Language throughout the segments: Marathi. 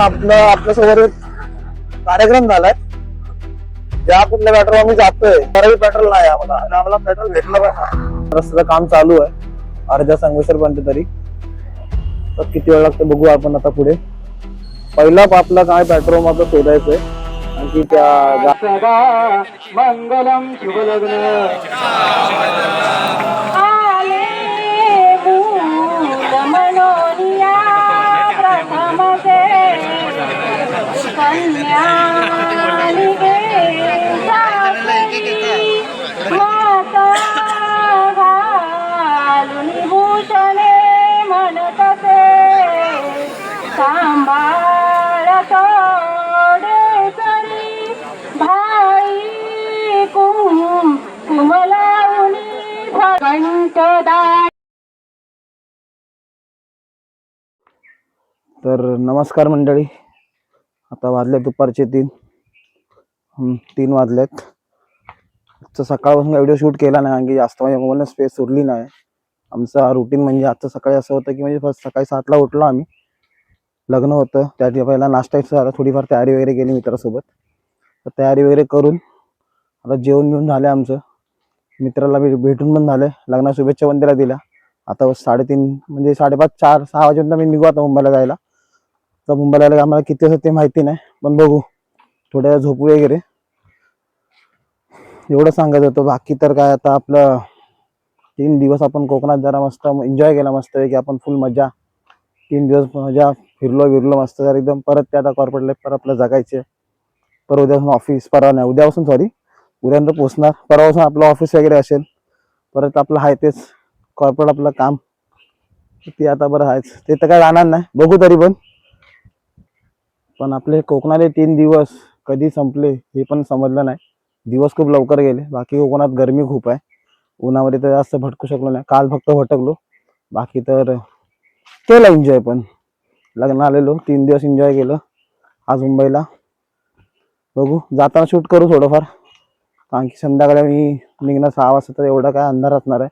आपल्यासोबत एक कार्यक्रम झालाय. ज्या कुठल्या पेट्रोल आम्ही जातोय तरी पेट्रोल नाही आम्हाला, आणि आम्हाला पेट्रोल भेटलं पाहिजे. रस्त्याचं काम चालू आहे अर्ध्या संगमेश्वर पर्यंत तरी. तर किती वेळ लागतो बघू आपण आता पुढे. पहिला आपला काय पेट्रोल आपलं शोधायचंय. आणखी त्या मंगलम शुभ लग्न तर नमस्कार मंडळी. आता वाजले दुपारचे 3 वाजलेत. सकाळपासून व्हिडिओ शूट केला नाही आणखी जास्त माझ्या मोबाईलला स्पेस उरली नाही. आमचा रुटीन म्हणजे आजचं सकाळी असं होतं की म्हणजे फर्स्ट सकाळी 7ला उठलो आम्ही. लग्न होतं त्या पहिला नाश्ता झाला, थोडीफार तयारी वगैरे केली मित्रासोबत. तर तयारी वगैरे करून आता जेवण घेऊन झाले आमचं. मित्राला भेटून पण झाले, लग्ना शुभेच्छा पण त्याला दिल्या. आता 3:30 म्हणजे 5:30 4 6 वाजेपर्यंत मी निघू आता मुंबईला जायला. तर मुंबईला जायला आम्हाला किती असं ते माहिती नाही, पण बघू थोड्या झोपू वगैरे एवढं सांगत होतो. बाकी तर काय आता आपलं 3 दिवस आपण कोकणात जरा मस्त एन्जॉय केला, मस्त की आपण फुल मजा. 3 दिवस मजा फिरलो मस्त जर एकदम. परत ते आता कॉर्पोरेट लाईफ पर आपलं जगायचे. परत उद्यापासून ऑफिस, उद्यापासून उद्यानंतर पोहोचणार. परवापासून आपलं ऑफिस वगैरे असेल. परत आपलं आहे तेच कॉर्पोरेट आपलं काम, ते आता बरं आहेच, ते तर काय जाणार नाही. बघू तरी पण आपले कोकणातले 3 दिवस कधी संपले हे पण समजलं नाही. दिवस खूप लवकर गेले. बाकी कोकणात गरमी खूप आहे, उन्हामध्ये तर जास्त भटकू शकलो नाही. काल फक्त भटकलो, बाकी तर केलं एन्जॉय. पण लग्न आलेलो 3 दिवस एन्जॉय केलं. आज मुंबईला बघू जाताना शूट करू थोडंफार, कारण की संध्याकाळी मी निघणार 6 वाजता, तर एवढा काय अंधार असणार आहे.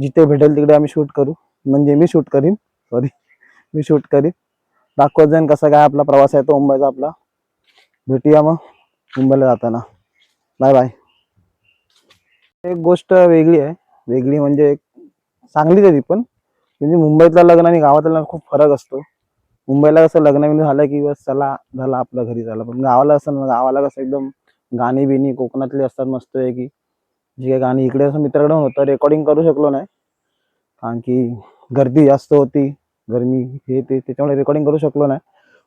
जिथे भेटेल तिकडे आम्ही शूट करू, म्हणजे मी शूट करीन. दाखवत जाईन कसा काय आपला प्रवास आहे तो मुंबईचा आपला. भेटूया मग मुंबईला जाताना. Bye bye. एक गोष्ट वेगळी म्हणजे चांगलीच आहे ती पण, म्हणजे मुंबईतलं लग्न आणि गावातलं लग्न खूप फरक असतो. मुंबईला कसं लग्न झालं की बस चला झालं आपलं घरी झालं. पण गावाला असं ना, गावाला कसं एकदम गाणी बिणी कोकणातली असतात मस्त आहे की. जी काही गाणी इकडे असं मित्राकडे होतं, रेकॉर्डिंग करू शकलो नाही कारण की गर्दी जास्त होती, गरमी हे ते, त्याच्यामुळे रेकॉर्डिंग करू शकलो नाही.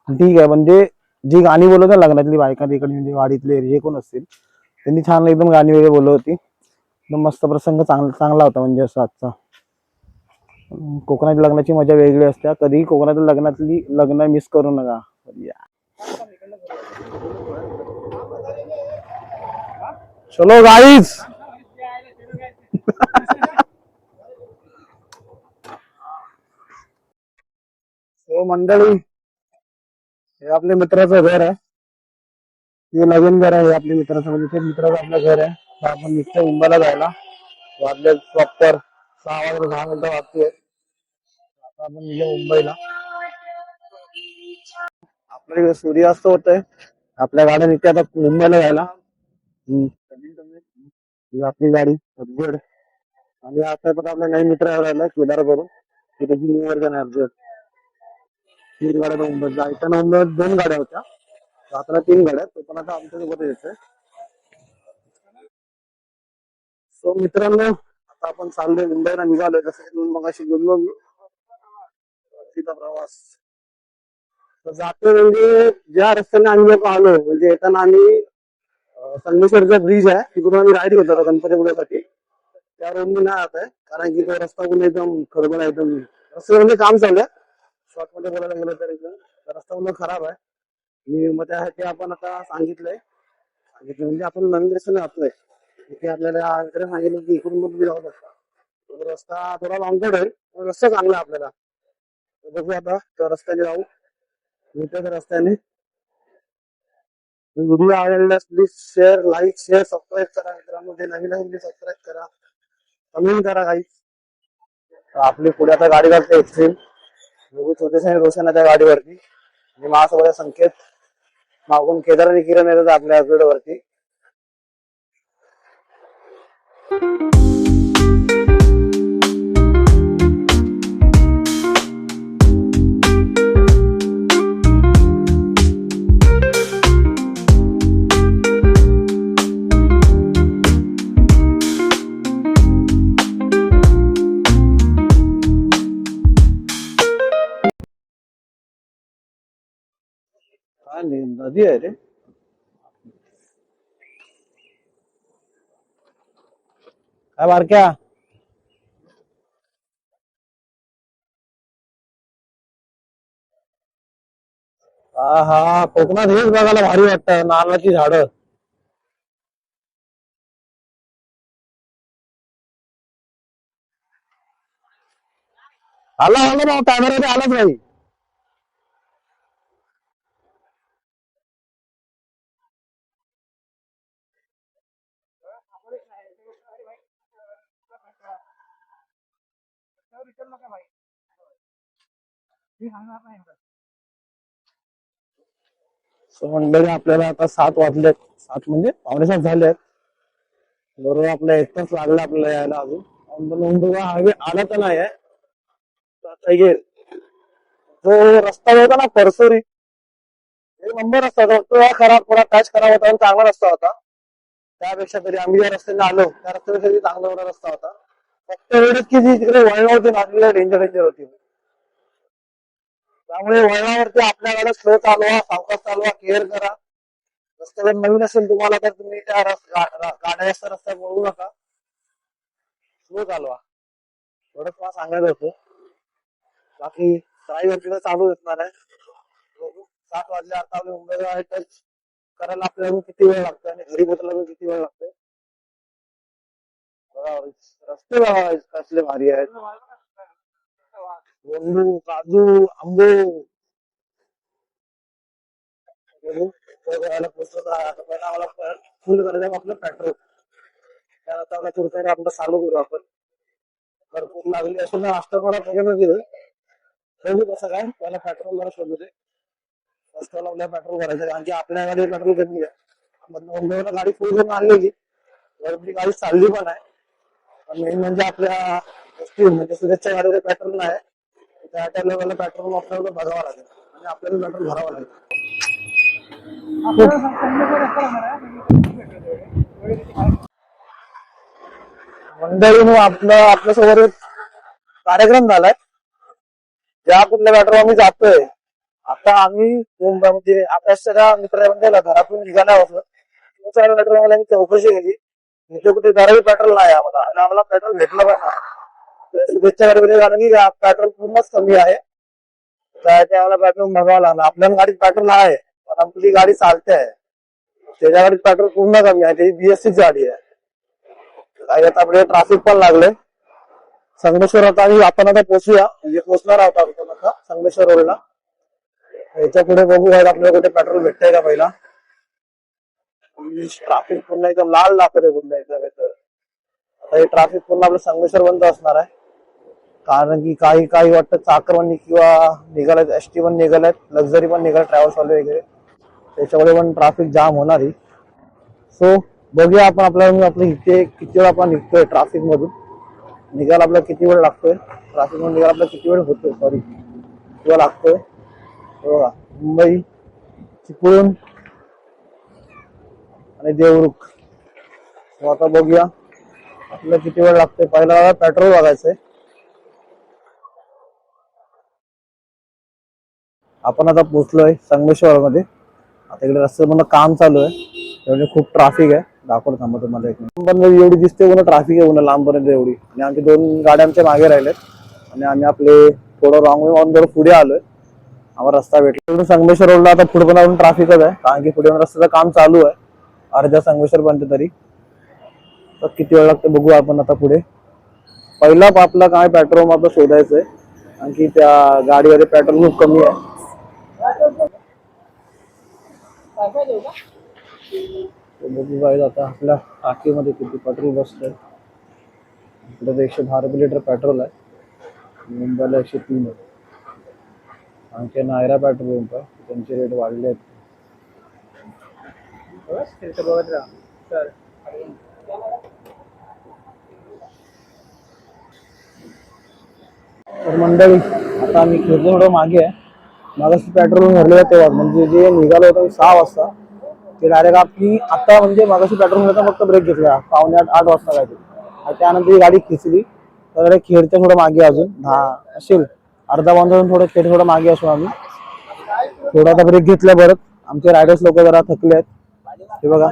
ठीक आहे, म्हणजे जी गाणी बोलत आहे लग्नातली बायका तिकडे म्हणजे वाडीतले हे कोण असतील त्यांनी छान एकदम गाणी वगैरे बोलत होती. एकदम मस्त प्रसंग चांगला होता म्हणजे असं आजचा. कोकणातल्या लग्नाची मजा वेगळी असते. कधीही कोकणातल्या लग्नातली लग्न मिस करू नका. चलो गाईज. हो मंडळी, हे आपल्या मित्राचं घर आहे. हे नवीन घर आहे, हे आपल्या मित्राचं, म्हणजे ते मित्राचं आपलं घर आहे. तर आपण निघतो मुंबईला जायला. वाजले प्रॉपर 6 वाजता आता आपण निघलो मुंबईला. आपल्याकडे सूर्यास्त होतोय. आपल्या गाड्या निघते आता मुंबईला जायला. आपली गाडी अपग्रेड. आणि आता पण आपला नवीन मित्र राहिला केदार करून, की त्याची न्यू वर्जन आहे अपग्रेड. 3 गाड्या मुंबईत जायच्या. मुंबईत 2 गाड्या होत्या, आता 3 गाड्या. तो पण आता आमच्या सोबत यायचंय. सो मित्रांनो, आता आपण चाललोय मुंबईला, निघालोय. जसं मग अशी बोललो मी प्रवास जातो म्हणजे ज्या रस्त्याने आम्ही लोक आलो, म्हणजे येताना आम्ही संगमेश्वरचा ब्रिज आहे तिकडून आम्ही राईड करतो गणपतीपुळ्यासाठी. त्या रोडने नाही जात आहे, कारण की तो रस्ता पण एकदम खडबड आहे. एकदम रस्ते म्हणजे काम चालू आहे. शॉर्ट मध्ये बोलायला गेलं तर एकदम रस्ता पण खराब आहे. आणि मग त्यासाठी आपण आता सांगितलंय म्हणजे आपण नवीन रस्त्याने जातोय. इथे आपल्याला सांगितलं की इकडून मग तुम्ही जाऊ शकता. रस्ता थोडा लॉंगकट आहे, रस्ता चांगला आहे आपल्याला. बघू आता त्या रस्त्याने जाऊ. त्या रस्त्याने व्हिडिओ आवडल्यास please share, like, share, subscribe करा मित्रांनो. जे नवीन सबस्क्राईब करा, कमेंट करा काही. आपली पुढे आता गाडी करते एक्सट्रीम. बघू छोटेसे रोशन आहे त्या गाडीवरती. आणि माझ्यासोबत संकेत, मागून केदार आणि किरण येतात आपल्या वरती. काय नदी आहे रे. काय बारक्या. हा हा, कोकणात हेच बघायला भारी वाटतं, नारळाची झाडं. आला आला ना, कॅमेरा आलाच नाही. मंडळी आपल्याला आता 7 वाजलेत, 7 म्हणजे पावणे 7 झालेत. बरोबर आपला 1 तास लागला आपल्याला यायला अजून. मुंबई हायवे आला तर नाही आहे. जो रस्ता होता ना परसोरी, एक नंबर रस्ता होता. तो खराब, थोडा टच खराब होता, चांगला रस्ता होता. त्यापेक्षा तरी आम्ही ज्या रस्त्याने आलो त्या रस्त्यापेक्षा चांगला एवढा रस्ता होता. फक्त एवढंच की जी तिकडे वळण होती ना, डेंजर डेंजर होती. त्यामुळे वळणावरती आपल्या गाड्या स्लो चालवा, सावकाश चालवा, केअर करा. रस्त्यावर नवीन असेल तुम्हाला तर तुम्ही त्या गाड्या जास्त रस्त्यात वळू नका, स्लो चालवा. एवढंच मला सांगायचं होतं. बाकी ड्राईव्ह चालू असणार आहे. 7 वाजले, आता आपल्या मुंबईला टच करायला आपल्याला किती वेळ लागतो आणि घरी पोहोचायला किती वेळ लागतोय. रस्ते बघा कसले भारी आहेत. बोंडू, काजू, आंबे. पहिला आम्हाला फुल करायचं आपलं पेट्रोल. त्यानंतर आपल्या तुरताने आपलं चालू करू आपण. भरपूर लागली असेल ना नाश्ता मला बघायला दिलं. बघू कसं काय, पहिला पेट्रोल मला शोधू दे. रस्त्याला आपल्या पेट्रोल भरायचं, कारण की आपल्या गाडी पेट्रोल कमी आहे. मुंबईला गाडी फुल करून आणलेली, गर्दी गाडी चालली पण आहे. पण मेन म्हणजे आपल्या म्हणजे सुरेशच्या गाडीवर पेट्रोल नाही, त्या लेवलला पेट्रोल आपल्याला बघावं लागेल आणि आपल्याला पेट्रोल भरावं लागेल. मंडळी आपल्यासोबत एक कार्यक्रम झालाय, ज्या कुठल्या मॅटर आम्ही जातोय. आता आम्ही म्हणजे आपल्या सगळ्या मित्रांमध्ये घरातून निघाला होतो. मॅटर मी चौकशी केली, इथे कुठे घराही पेट्रोल नाही आम्हाला, आणि आम्हाला पेट्रोल भेटलं पण नाही. शुभेच्छा गाडीमध्ये झालं की पेट्रोल पूर्णच कमी आहे, त्यामुळे आम्हाला पेट्रोल बघावं लागलं. आपल्या गाडीत पेट्रोल आहे पण आपली गाडी चालते आहे, त्याच्या गाडीत पेट्रोल पूर्ण कमी आहे. त्याची बीएससी गाडी आहे. आता आपल्याला ट्रॅफिक पण लागले. संगमेश्वर आता आपण आता पोहोचूया, म्हणजे पोहोचणार आहोत आपण आता संगमेश्वर रोडला. याच्या पुढे बघू आपल्याला कुठे पेट्रोल भेटतंय का पहिला. ट्रॅफिक पुन्हा एकदम लाल दाखवते पुन्हा एकदम. आता हे ट्रॅफिक पुन्हा आपलं संगमेश्वर बंद असणार आहे, कारण की काही वाटतं चाकरमानी किंवा निघाल्यात, एसटी पण निघाल्यात, लक्झरी पण निघाले, ट्रॅव्हल्स वाले वगैरे, त्याच्यामुळे पण ट्रॅफिक जाम होणार आहे. सो बघूया आपण आपल्या इथे किती वेळ आपण निघतोय ट्रॅफिक मधून, निघायला आपल्याला किती वेळ लागतोय, ट्रॅफिक मधून निघायला आपल्याला किती वेळ होतोय, सॉरी किंवा लागतोय. बघा, मुंबई, चिपळूण आणि देवरुख. आता बघूया आपल्याला किती वेळ लागतोय. पहिला पेट्रोल बघायचंय. आपण आता पोहोचलोय संगमेश्वर मध्ये. आता इकडे रस्त्यामध्ये काम चालू आहे, त्यामुळे खूप ट्रॅफिक आहे. दाखवलं थांबा तुम्हाला एक मिनिट. एवढी दिसते पुन्हा ट्रॅफिक आहे पुन्हा लांबपर्यंत एवढी, आणि आमची 2 गाड्या आमच्या मागे राहिल्यात, आणि आम्ही आपले थोडं रॉंग वे ऑन पुढे आलोय. आम्हाला रस्ता भेटला संगमेश्वर रोडला. आता पुढे पण ट्रॅफिकच आहे, कारण की पुढे रस्त्याचं काम चालू आहे अर्ध्या संगमेश्वर पर्यंत तरी. तर किती वेळ लागतो बघू आपण आता पुढे. पहिला आपला काय पेट्रोल आपलं शोधायचंय, कारण की त्या गाडीमध्ये पेट्रोल खूप कमी आहे. बघू काय आता आपल्या टाकीमध्ये किती पेट्रोल बसतंय. इकडे 110 लिटर पेट्रोल आहे, मुंबईला 103 आहे. आणखी नायरा पेट्रोल पंप आहे, त्यांचे रेट वाढले आहेत. तर मंडळी आता आम्ही खेळतो थोडं मागे आहे. मागाशी पेट्रोल भरले तेव्हा म्हणजे जे निघालो होतो 6 वाजता ते डायरेक्ट आपली आता म्हणजे मागाशी पेट्रोल भरता फक्त ब्रेक घेतला 7:45-8 वाजता काय ते आणि त्यानंतर ही गाडी खेचली. तर खेडच्या थोडं मागे अजून 10 असेल अर्धा पाऊण तास थोडं खेड थोडं मागे असू आम्ही. थोडा आता ब्रेक घेतला परत. आमचे रायडर्स लोक जरा थकले आहेत. हे बघा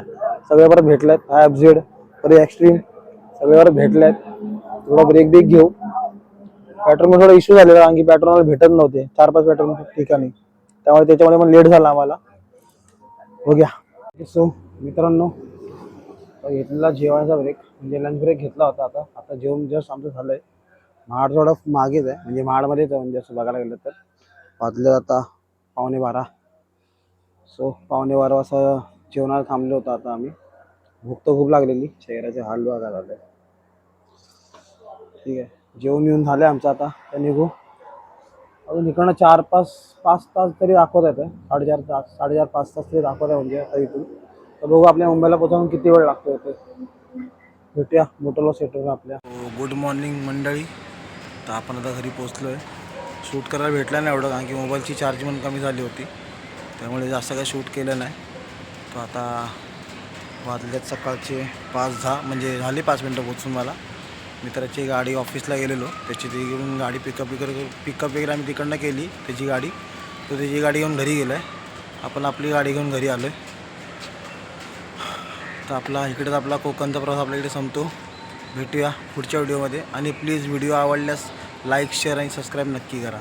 सगळे परत भेटले आहेत. FZ परत एक्स्ट्रीम सगळे परत भेटले आहेत. थोडा ब्रेक घेऊ. पेट्रोल मध्ये थोडा इश्यू झालेला कारण की पेट्रोल भेटत नव्हते 4-5 पेट्रोल ठिकाणी, त्यामुळे त्याच्यामुळे पण लेट झाला आम्हाला. बघूया. सो मित्रांनो घेतलेला जेवणाचा ब्रेक म्हणजे लंच ब्रेक घेतला होता. आता जेवण जस्ट आमचं झालंय. महाड थोडं मागेच आहे म्हणजे महाडमध्येच आहे म्हणजे असं बघायला गेलं तर. वाजले आता 11:15. सो 11:15 वाजता जेवणाला थांबलो होतो आता आम्ही. भूक तर खूप लागलेली. चेहऱ्याचे हाल बघा झाले. ठीक आहे जेवण येऊन झाले आमचं आता तर निघू. अजून इकडनं 4-5 तास तरी दाखवत आहे. 4.5 तास 4.5-5 तास तरी दाखवत आहे म्हणजे आता इथून. तर बघू आपल्या मुंबईला पोहोचून किती वेळ लागतो ते. भेटूया मोटरला सेटवर आपल्या. गुड मॉर्निंग मंडळी. तर आपण आता घरी पोहोचलो आहे. शूट करायला भेटला नाही एवढं कारण की मोबाईलची चार्जिंग पण कमी झाली होती त्यामुळे जास्त काही शूट केलं नाही. तर आता वाजल्यात सकाळचे 5:10 म्हणजे झाले 5 मिनटं पोहोचून. मला मित्राची गाडी ऑफिसला गेलेलो त्याची ती घेऊन गाडी पिकअप वगैरे आम्ही तिकडनं केली त्याची गाडी. तो त्याची गाडी घेऊन घरी गेला आहे. आपण आपली गाडी घेऊन घरी आलो आहे. तर आपला कोकणचा प्रवास आपल्या इकडे संपतो. भेटूया पुढच्या व्हिडिओमध्ये आणि प्लीज व्हिडिओ आवडल्यास लाईक शेअर आणि सबस्क्राईब नक्की करा.